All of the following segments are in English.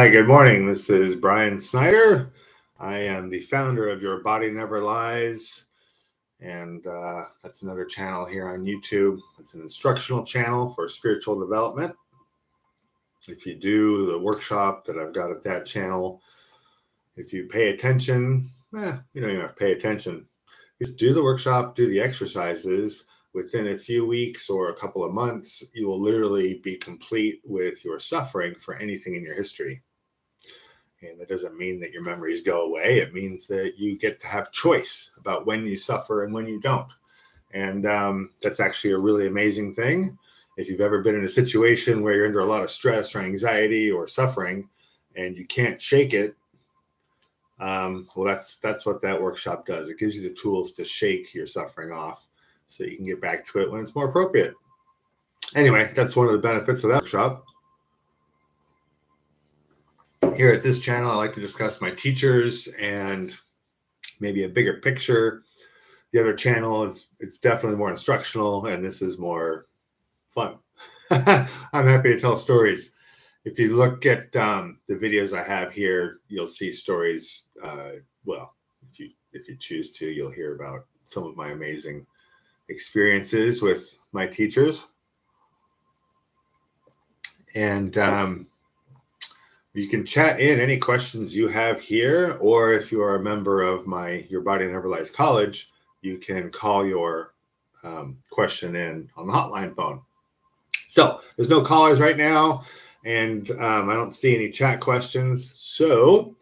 Hi, good morning. This is Brian Snyder. I am the founder of Your Body Never Lies, and that's another channel here on YouTube. It's an instructional channel for spiritual development. If you do the workshop that I've got at that channel, if you pay attention, you don't even have to pay attention. Just do the workshop, do the exercises. Within a few weeks or a couple of months, you will literally be complete with your suffering for anything in your history. And that doesn't mean that your memories go away. It means that you get to have choice about when you suffer and when you don't. And that's actually a really amazing thing. If you've ever been in a situation where you're under a lot of stress or anxiety or suffering and you can't shake it, well, that's what that workshop does. It gives you the tools to shake your suffering off so you can get back to it when it's more appropriate. Anyway, that's one of the benefits of that workshop. Here at this channel, I like to discuss my teachers and maybe a bigger picture. The other channel it's definitely more instructional, and this is more fun. I'm happy to tell stories. If you look at the videos I have here, you'll see stories. Well, if you choose to, you'll hear about some of my amazing experiences with my teachers. And you can chat in any questions you have here, or if you are a member of Your YBNL College, you can call your question in on the hotline phone. So there's no callers right now, and I don't see any chat questions. So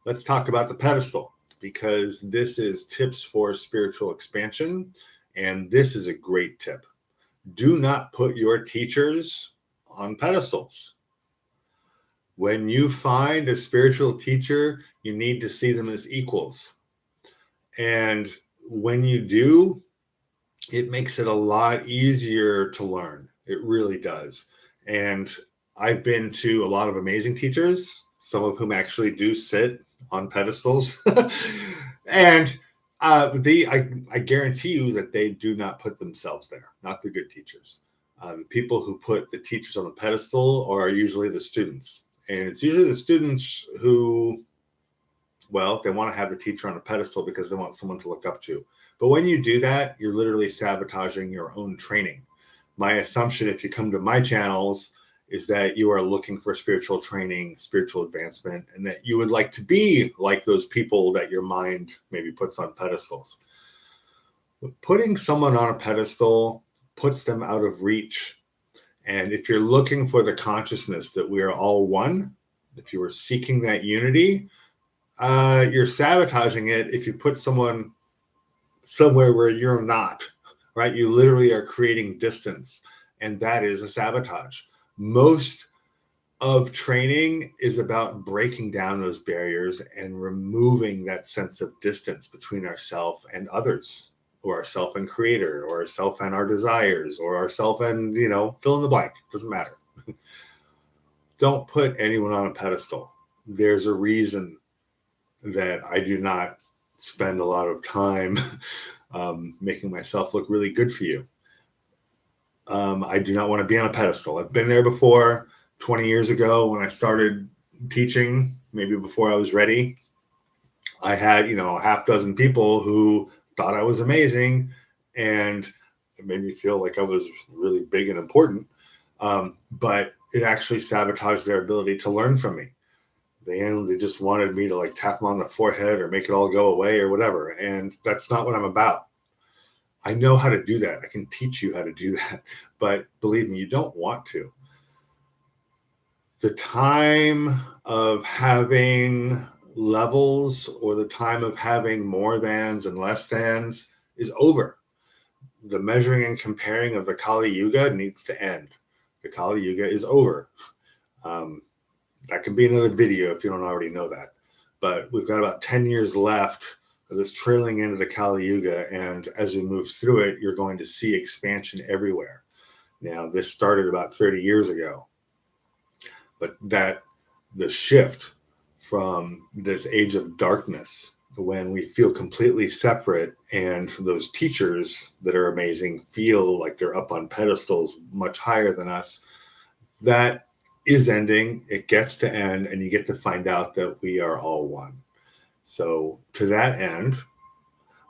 let's talk about the pedestal, because this is tips for spiritual expansion, and this is a great tip. Do not put your teachers on pedestals. When you find a spiritual teacher, you need to see them as equals. And when you do, it makes it a lot easier to learn. It really does. And I've been to a lot of amazing teachers, some of whom actually do sit on pedestals. And I guarantee you that they do not put themselves there, not the good teachers. The people who put the teachers on the pedestal are usually the students. And it's usually the students who, well, they want to have the teacher on a pedestal because they want someone to look up to. But when you do that, you're literally sabotaging your own training. My assumption, if you come to my channels, is that you are looking for spiritual training, spiritual advancement, and that you would like to be like those people that your mind maybe puts on pedestals. But putting someone on a pedestal puts them out of reach. And if you're looking for the consciousness that we are all one, if you are seeking that unity, you're sabotaging it if you put someone somewhere where you're not, right? You literally are creating distance, and that is a sabotage. Most of training is about breaking down those barriers and removing that sense of distance between ourselves and others, or ourself and creator, or ourself and our desires, or ourself and, fill in the blank. Doesn't matter. Don't put anyone on a pedestal. There's a reason that I do not spend a lot of time making myself look really good for you. I do not want to be on a pedestal. I've been there before. 20 years ago when I started teaching, maybe before I was ready, I had, a half dozen people who thought I was amazing, and it made me feel like I was really big and important. But it actually sabotaged their ability to learn from me. They just wanted me to tap them on the forehead or make it all go away or whatever. And that's not what I'm about. I know how to do that. I can teach you how to do that. But believe me, you don't want to. The time of having levels or the time of having more thans and less thans is over. The measuring and comparing of the Kali Yuga needs to end. The Kali Yuga is over. That can be another video if you don't already know that. But we've got about 10 years left of this trailing into the Kali Yuga. And as we move through it, you're going to see expansion everywhere. Now, this started about 30 years ago. But the shift from this age of darkness, when we feel completely separate and those teachers that are amazing feel like they're up on pedestals much higher than us, that is ending, it gets to end, and you get to find out that we are all one. So to that end,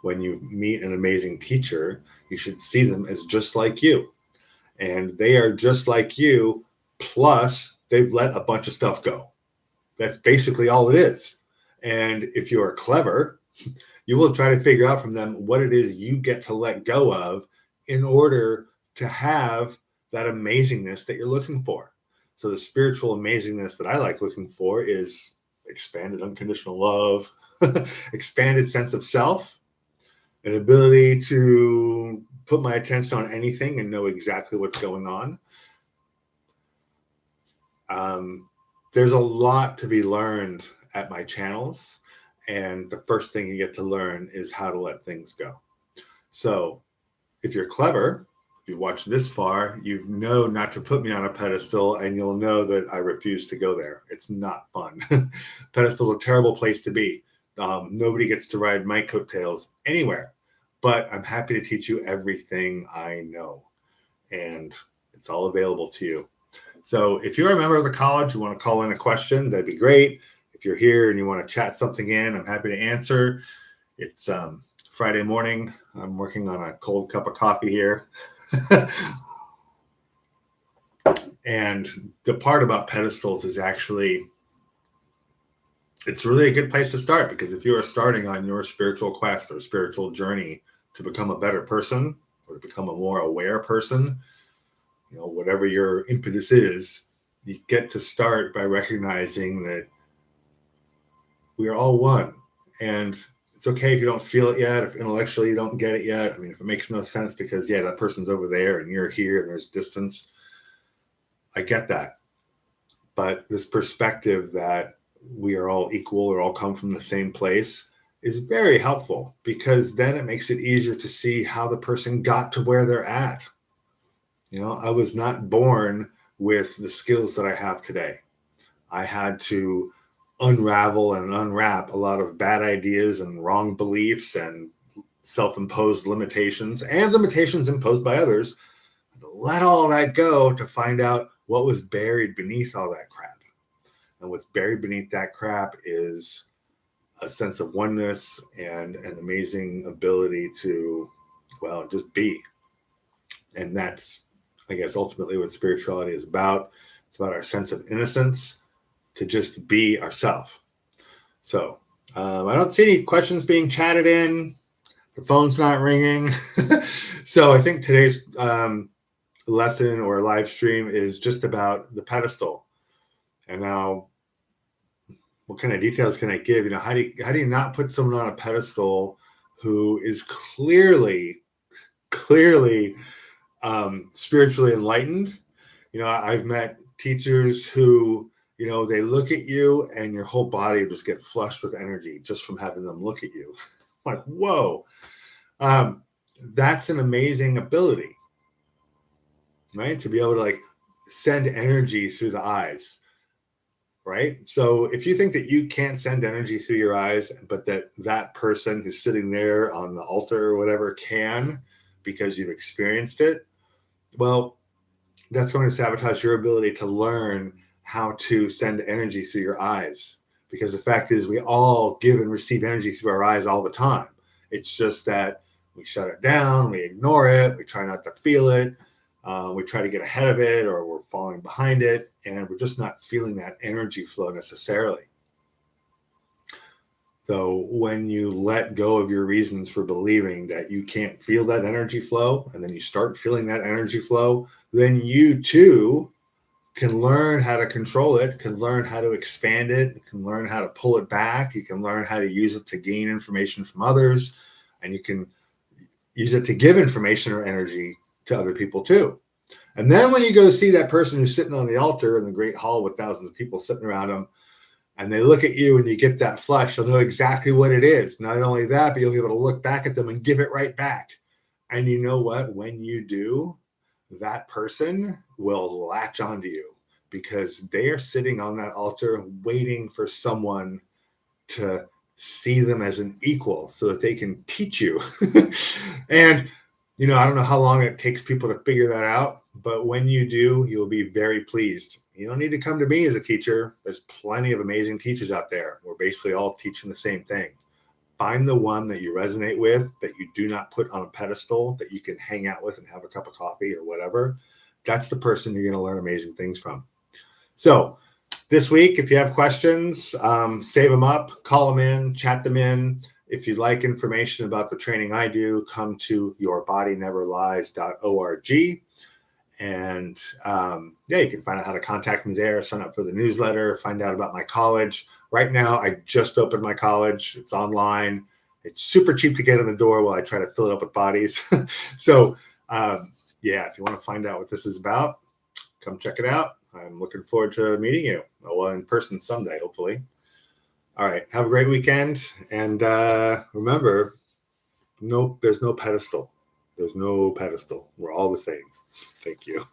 when you meet an amazing teacher, you should see them as just like you. And they are just like you, plus they've let a bunch of stuff go. That's basically all it is. And if you are clever, you will try to figure out from them what it is you get to let go of in order to have that amazingness that you're looking for. So the spiritual amazingness that I like looking for is expanded unconditional love, expanded sense of self, an ability to put my attention on anything and know exactly what's going on. There's a lot to be learned at my channels. And the first thing you get to learn is how to let things go. So if you're clever, if you watch this far, you know not to put me on a pedestal, and you'll know that I refuse to go there. It's not fun. Pedestal's a terrible place to be. Nobody gets to ride my coattails anywhere, but I'm happy to teach you everything I know, and it's all available to you. So if you're a member of the college, you want to call in a question, that'd be great. If you're here and you want to chat something in, I'm happy to answer. It's Friday morning. I'm working on a cold cup of coffee here. And the part about pedestals is actually, it's really a good place to start, because if you are starting on your spiritual quest or spiritual journey to become a better person or to become a more aware person, you know, whatever your impetus is, you get to start by recognizing that we are all one. And it's okay if you don't feel it yet, if intellectually you don't get it yet. I mean, if it makes no sense because, yeah, that person's over there and you're here and there's distance, I get that. But this perspective that we are all equal or all come from the same place is very helpful, because then it makes it easier to see how the person got to where they're at. You know, I was not born with the skills that I have today. I had to unravel and unwrap a lot of bad ideas and wrong beliefs and self-imposed limitations and limitations imposed by others. Let all that go to find out what was buried beneath all that crap. And what's buried beneath that crap is a sense of oneness and an amazing ability to, well, just be. And that's, I guess, ultimately what spirituality is about. It's about our sense of innocence, to just be ourselves. So I don't see any questions being chatted in. The phone's not ringing. So I think today's lesson or live stream is just about the pedestal. And now, what kind of details can I give? You know, how do you not put someone on a pedestal who is clearly spiritually enlightened? You know, I've met teachers who, you know, they look at you and your whole body just get flushed with energy just from having them look at you. Like, whoa, that's an amazing ability, right? To be able to like send energy through the eyes, right? So if you think that you can't send energy through your eyes, but that person who's sitting there on the altar or whatever can, because you've experienced it, well, that's going to sabotage your ability to learn how to send energy through your eyes. Because the fact is, we all give and receive energy through our eyes all the time. It's just that we shut it down, we ignore it, we try not to feel it, we try to get ahead of it, or we're falling behind it, and we're just not feeling that energy flow necessarily. So when you let go of your reasons for believing that you can't feel that energy flow, and then you start feeling that energy flow, then you too can learn how to control it, can learn how to expand it, you can learn how to pull it back, you can learn how to use it to gain information from others, and you can use it to give information or energy to other people too. And then when you go see that person who's sitting on the altar in the great hall with thousands of people sitting around them, and they look at you and you get that flush, you'll know exactly what it is. Not only that, but you'll be able to look back at them and give it right back. And you know what? When you do, that person will latch onto you, because they are sitting on that altar waiting for someone to see them as an equal so that they can teach you. And I don't know how long it takes people to figure that out, but when you do, you'll be very pleased. You don't need to come to me as a teacher. There's plenty of amazing teachers out there. We're basically all teaching the same thing. Find the one that you resonate with, that you do not put on a pedestal, that you can hang out with and have a cup of coffee or whatever. That's the person you're going to learn amazing things from. So this week, if you have questions, save them up, call them in, chat them in. If you'd like information about the training I do, come to yourbodyneverlies.org. And you can find out how to contact me there, sign up for the newsletter, find out about my college. Right now, I just opened my college. It's online. It's super cheap to get in the door while I try to fill it up with bodies. So, if you want to find out what this is about, come check it out. I'm looking forward to meeting you. Well, in person someday, hopefully. All right. Have a great weekend. And remember, there's no pedestal. There's no pedestal. We're all the same. Thank you.